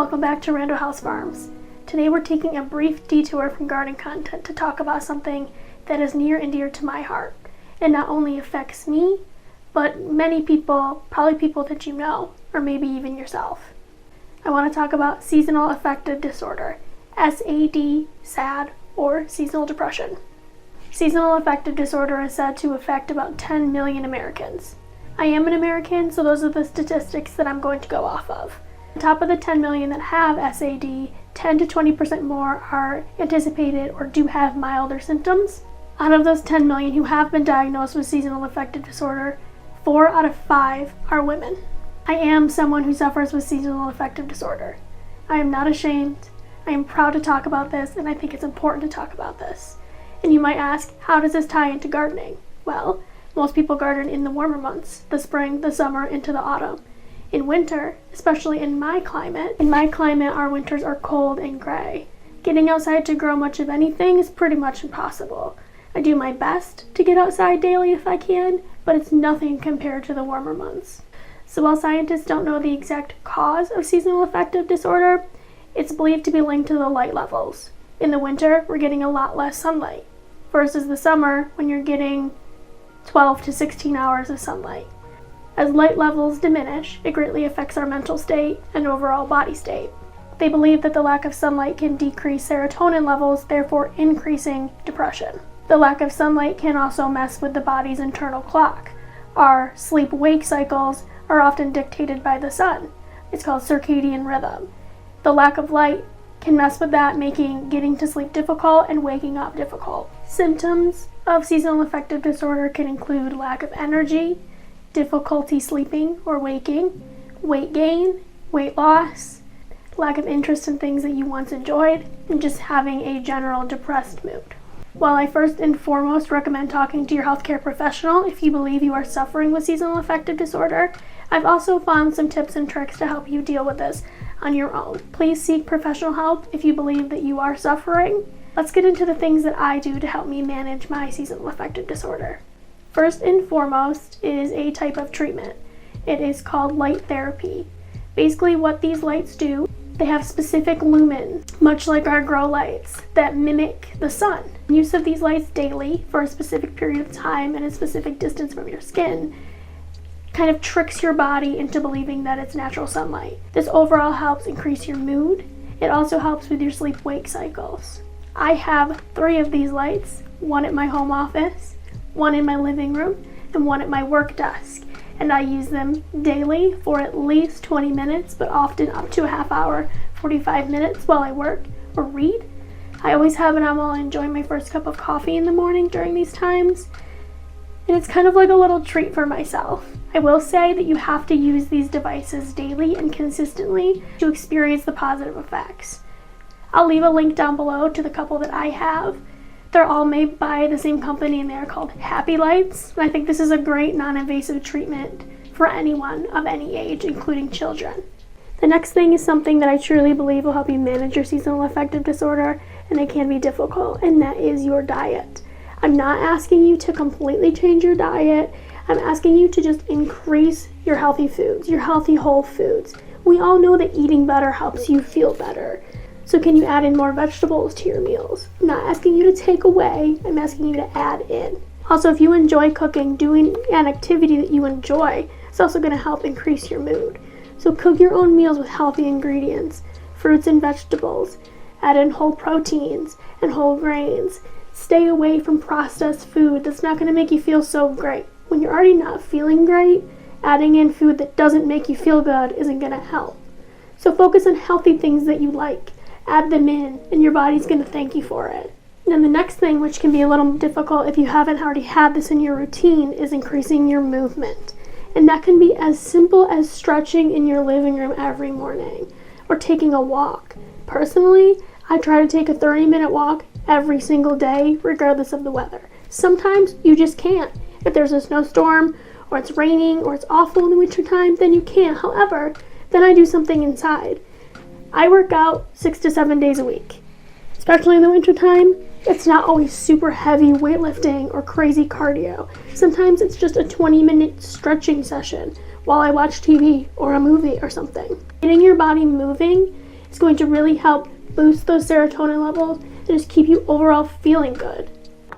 welcome back to Randall House Farms. Today we're taking a brief detour from garden content to talk about something that is near and dear to my heart. It not only affects me, but many people, probably people that you know, or maybe even yourself. I want to talk about Seasonal Affective Disorder, S.A.D, S.A.D, or seasonal depression. Seasonal affective disorder is said to affect about 10 million Americans. I am an American, so those are the statistics that I'm going to go off of. On top of the 10 million that have S.A.D, 10 to 20% more are anticipated or do have milder symptoms. Out of those 10 million who have been diagnosed with seasonal affective disorder, 4 out of 5 are women. I am someone who suffers with seasonal affective disorder. I am not ashamed. I am proud to talk about this, and I think it's important to talk about this. And you might ask, how does this tie into gardening? Well, most people garden in the warmer months, the spring, the summer, into the autumn. In winter, especially in my climate, our winters are cold and gray. Getting outside to grow much of anything is pretty much impossible. I do my best to get outside daily if I can, but it's nothing compared to the warmer months. So while scientists don't know the exact cause of seasonal affective disorder, it's believed to be linked to the light levels. In the winter, we're getting a lot less sunlight, versus the summer when you're getting 12 to 16 hours of sunlight. As light levels diminish, it greatly affects our mental state and overall body state. They believe that the lack of sunlight can decrease serotonin levels, therefore increasing depression. The lack of sunlight can also mess with the body's internal clock. Our sleep-wake cycles are often dictated by the sun. It's called circadian rhythm. The lack of light can mess with that, making getting to sleep difficult and waking up difficult. Symptoms of seasonal affective disorder can include lack of energy, difficulty sleeping or waking, weight gain, weight loss, lack of interest in things that you once enjoyed, and just having a general depressed mood. While I first and foremost recommend talking to your healthcare professional if you believe you are suffering with seasonal affective disorder, I've also found some tips and tricks to help you deal with this on your own. Please seek professional help if you believe that you are suffering. Let's get into the things that I do to help me manage my seasonal affective disorder. First and foremost is a type of treatment. It is called light therapy. Basically what these lights do, they have specific lumens, much like our grow lights, that mimic the sun. Use of these lights daily for a specific period of time and a specific distance from your skin kind of tricks your body into believing that it's natural sunlight. This overall helps increase your mood. It also helps with your sleep-wake cycles. I have 3 of these lights, one at my home office, one in my living room, and one at my work desk. And I use them daily for at least 20 minutes, but often up to a half hour, 45 minutes while I work or read. I always have it on while I enjoy my first cup of coffee in the morning during these times. And it's kind of like a little treat for myself. I will say that you have to use these devices daily and consistently to experience the positive effects. I'll leave a link down below to the couple that I have. They're all made by the same company and they're called Happy Lights. And I think this is a great non-invasive treatment for anyone of any age, including children. The next thing is something that I truly believe will help you manage your seasonal affective disorder, and it can be difficult, and that is your diet. I'm not asking you to completely change your diet. I'm asking you to just increase your healthy foods, your healthy whole foods. We all know that eating better helps you feel better. So can you add in more vegetables to your meals? I'm not asking you to take away, I'm asking you to add in. Also, if you enjoy cooking, doing an activity that you enjoy is also going to help increase your mood. So cook your own meals with healthy ingredients, fruits and vegetables. Add in whole proteins and whole grains. Stay away from processed food that's not going to make you feel so great. When you're already not feeling great, adding in food that doesn't make you feel good isn't going to help. So focus on healthy things that you like. Add them in, and your body's going to thank you for it. And then the next thing, which can be a little difficult if you haven't already had this in your routine, is increasing your movement. And that can be as simple as stretching in your living room every morning or taking a walk. Personally, I try to take a 30-minute walk every single day, regardless of the weather. Sometimes you just can't. If there's a snowstorm, or it's raining, or it's awful in the wintertime, then you can't. However, then I do something inside. I work out 6 to 7 days a week. Especially in the wintertime, it's not always super heavy weightlifting or crazy cardio. Sometimes it's just a 20-minute stretching session while I watch TV or a movie or something. Getting your body moving is going to really help boost those serotonin levels and just keep you overall feeling good.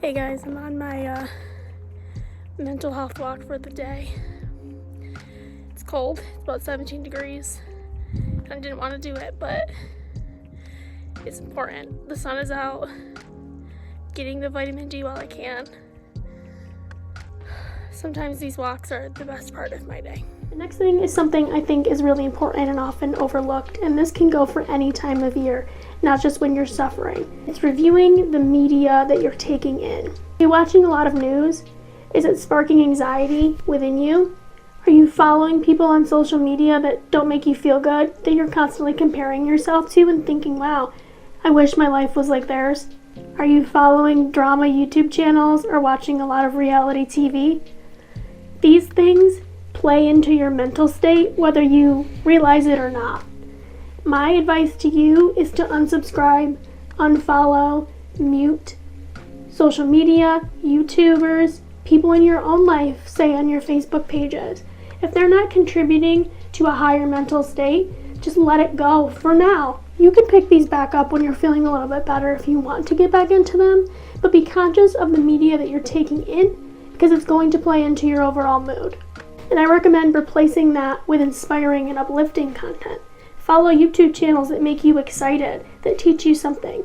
Hey guys, I'm on my mental health walk for the day. It's cold, it's about 17 degrees. I didn't want to do it, but it's important. The sun is out, getting the vitamin D while I can. Sometimes these walks are the best part of my day. The next thing is something I think is really important and often overlooked, and this can go for any time of year, not just when you're suffering. It's reviewing the media that you're taking in. Are you watching a lot of news? Is it sparking anxiety within you? Are you following people on social media that don't make you feel good, that you're constantly comparing yourself to and thinking, wow, I wish my life was like theirs? Are you following drama YouTube channels or watching a lot of reality TV? These things play into your mental state whether you realize it or not. My advice to you is to unsubscribe, unfollow, mute social media, YouTubers, people in your own life, say on your Facebook pages. If they're not contributing to a higher mental state, just let it go for now. You can pick these back up when you're feeling a little bit better if you want to get back into them, but be conscious of the media that you're taking in because it's going to play into your overall mood. And I recommend replacing that with inspiring and uplifting content. Follow YouTube channels that make you excited, that teach you something.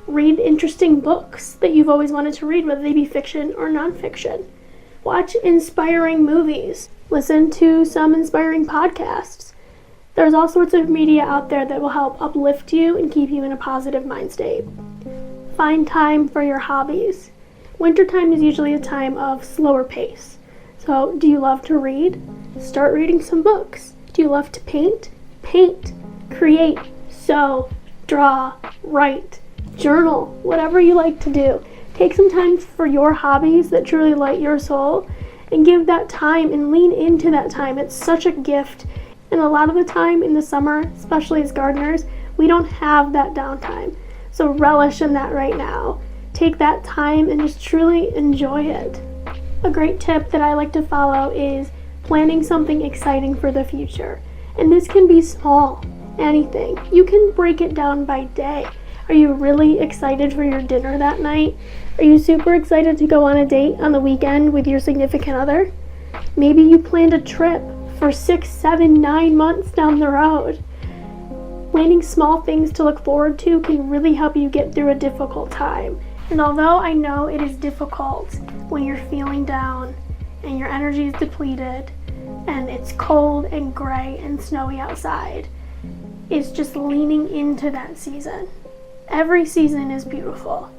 Read interesting books that you've always wanted to read, whether they be fiction or nonfiction. Watch inspiring movies. Listen to some inspiring podcasts. There's all sorts of media out there that will help uplift you and keep you in a positive mind state. Find time for your hobbies. Wintertime is usually a time of slower pace. So, do you love to read? Start reading some books. Do you love to paint? Paint, create, sew, draw, write, journal, whatever you like to do. Take some time for your hobbies that truly light your soul and give that time and lean into that time. It's such a gift. And a lot of the time in the summer, especially as gardeners, we don't have that downtime. So relish in that right now. Take that time and just truly enjoy it. A great tip that I like to follow is planning something exciting for the future. And this can be small, anything. You can break it down by day. Are you really excited for your dinner that night? Are you super excited to go on a date on the weekend with your significant other? Maybe you planned a trip for 6, 7, 9 months down the road. Planning small things to look forward to can really help you get through a difficult time. And although I know it is difficult when you're feeling down and your energy is depleted and it's cold and gray and snowy outside, it's just leaning into that season. Every season is beautiful.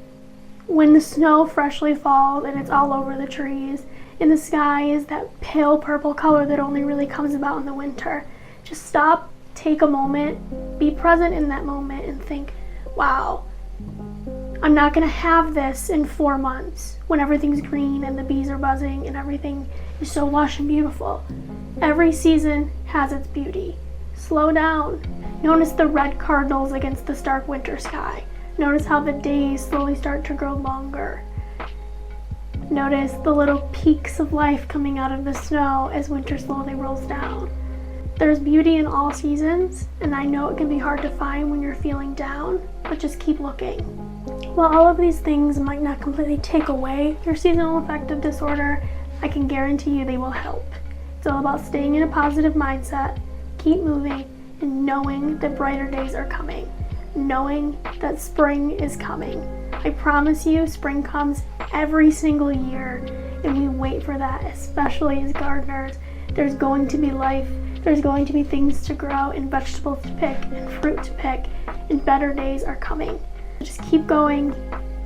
When the snow freshly falls and it's all over the trees and the sky is that pale purple color that only really comes about in the winter, just stop, take a moment, be present in that moment and think, wow, I'm not going to have this in 4 months when everything's green and the bees are buzzing and everything is so lush and beautiful. Every season has its beauty. Slow down. Notice the red cardinals against the stark winter sky. Notice how the days slowly start to grow longer. Notice the little peaks of life coming out of the snow as winter slowly rolls down. There's beauty in all seasons, and I know it can be hard to find when you're feeling down, but just keep looking. While all of these things might not completely take away your seasonal affective disorder, I can guarantee you they will help. It's all about staying in a positive mindset, keep moving, and knowing that brighter days are coming. Knowing that spring is coming. I promise you, spring comes every single year, and we wait for that, especially as gardeners. There's going to be life, there's going to be things to grow, and vegetables to pick, and fruit to pick, and better days are coming. Just keep going,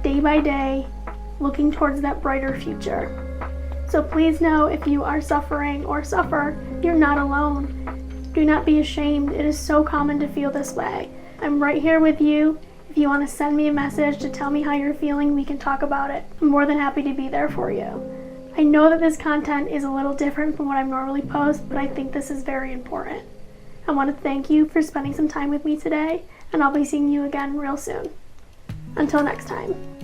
day by day, looking towards that brighter future. So please know, if you are suffering or suffer, you're not alone. Do not be ashamed. It is so common to feel this way. I'm right here with you. If you want to send me a message to tell me how you're feeling, we can talk about it. I'm more than happy to be there for you. I know that this content is a little different from what I normally post, but I think this is very important. I want to thank you for spending some time with me today, and I'll be seeing you again real soon. Until next time.